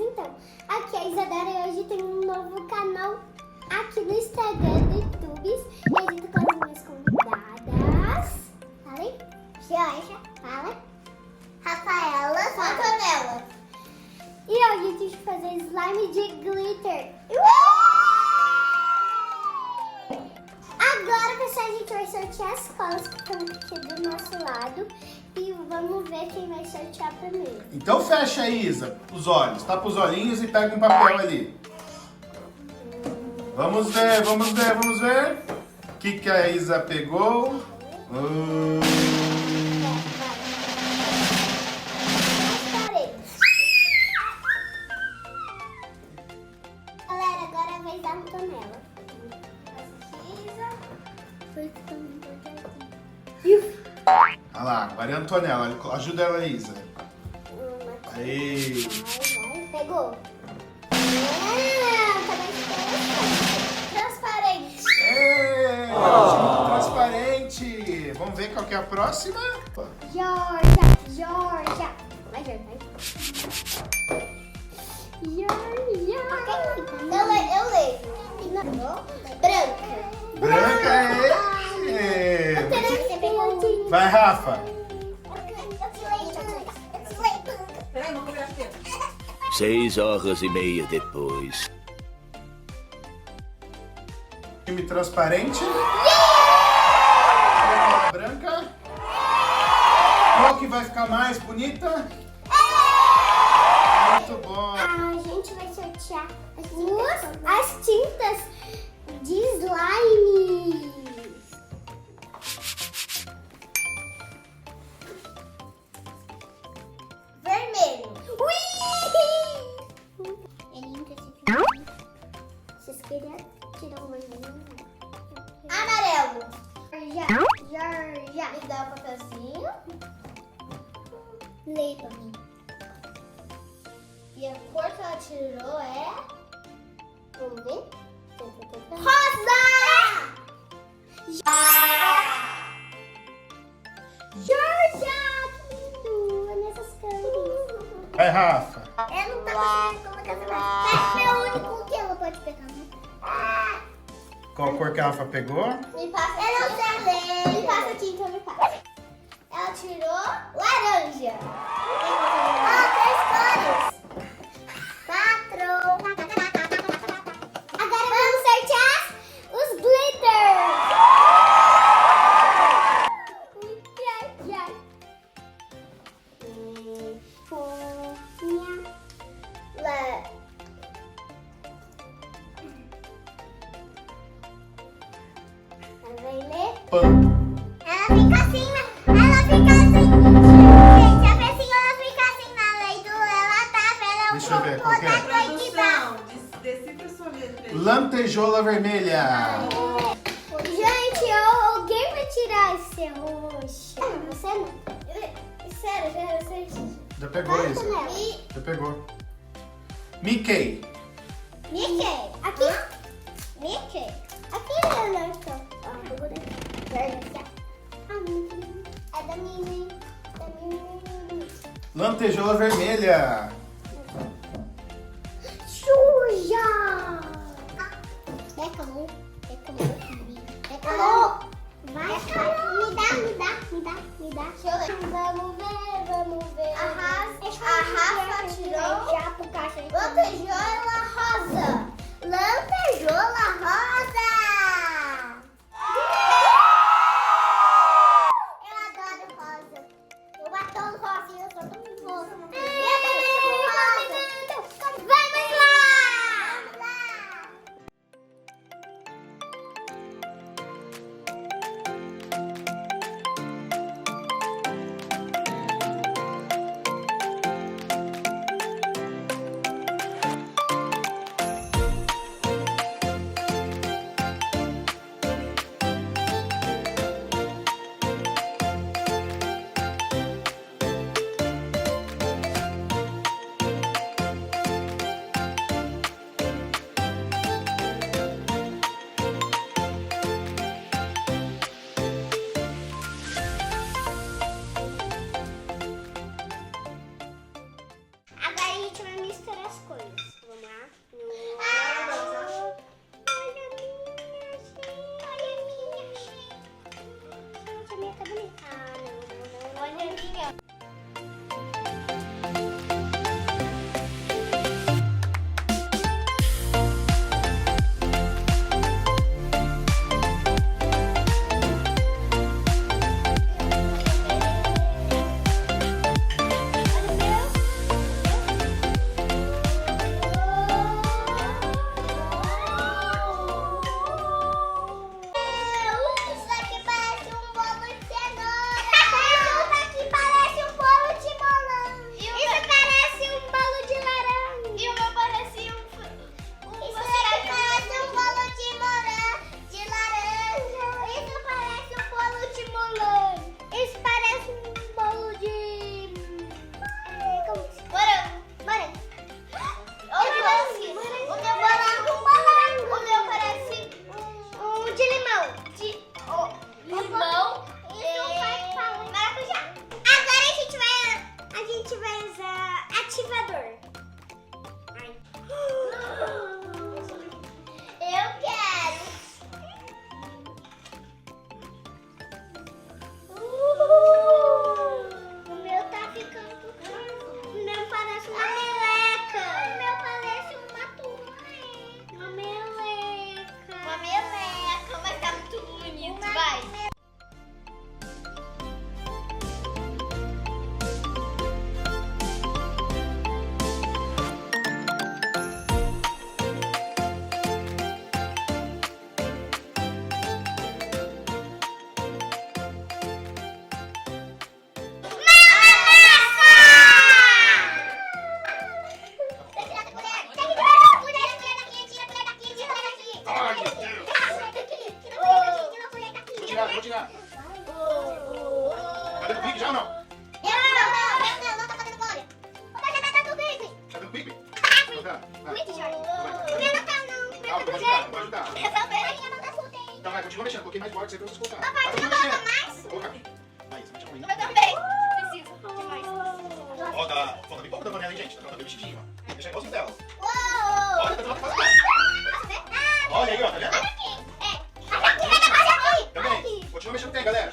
então, aqui a Isadora hoje tem um novo canal aqui no Instagram do YouTube. E a gente tá com as minhas convidadas. Falei? Georgia, fala. Rafaela, Antonella. E hoje a gente vai fazer slime de glitter. Agora, pessoal, a gente vai sortear as colas que estão aqui do nosso lado. E vamos ver quem vai sortear primeiro. Então fecha aí, Isa, os olhos. Tapa os olhinhos e pega um papel ali. Vamos ver, vamos ver, vamos ver. O que a Isa pegou? Galera, agora é a vez da Antonella. Olha lá, agora é a Antonella. Ajuda ela, Isa. Aí. Pegou. Transparente. Transparente. Vamos ver qual que é a próxima? Georgia. Vai, Georgia. Eu leio. Branca. Branca é. Vai, Rafa. 6h30 depois. Time transparente. Branca. Qual que vai ficar mais bonita? Muito bom. A gente vai sortear as tintas de slime. Vermelho. Ui! Vocês queriam tirar uma vermelho? Amarelo. Já. Me dá o papelzinho. Lê pra mim. E a cor que ela tirou é... Vamos ver? Rosa! Georgia! Que lindo! Nessas cores. Vai, Rafa. Ela não tá conseguindo colocar essa. É o único que ela pode pegar, né? Qual cor que a Rafa pegou? Me passa. Eu não sei ler. Me passa a tinta, me passa. Ela tirou laranja. Três cores. 4. Agora vamos sortear os glitters. Vai ler? Ela fica assim, né? Ela fica assim. Gente, a pecinha ela fica assim na leitura. Ela tá vendo. Deixa eu ver qual que é. Produção, decifra sua letra aí. Lantejola vermelha. Gente, alguém vai tirar esse roxo. Você não? Sério. Já pegou isso? Já pegou. Mickey. Mickey. Aqui. Mickey. Aqui, Leonardo. É da minha. Lantejola vermelha. Suja! Reclamou. Vai, me dá. Vamos ver. A Rafa tirou lantejola rosa. Lantejola rosa. Eu adoro rosa. Eu adoro rosa e eu sou muito rosa. Eu também sou rosa. Vamos lá! Eu também. Então vai, continua mexendo. Coloquei mais bordas aí pra vocês colocarem. Papai, Vai, você continua coloca mexendo. mais? Vou colocar. Aí, você mexe a unha. Eu também. Preciso. Que mais? Ó, tá bem pouco da Vanessa, hein, gente? Tá bem vestidinho, ó. Deixa igualzinho dela. Uou! Olha, tá trocando quase mais. Olha aí, ó, tá vendo? Olha aqui. Olha aqui. Também. Continua mexendo bem, galera.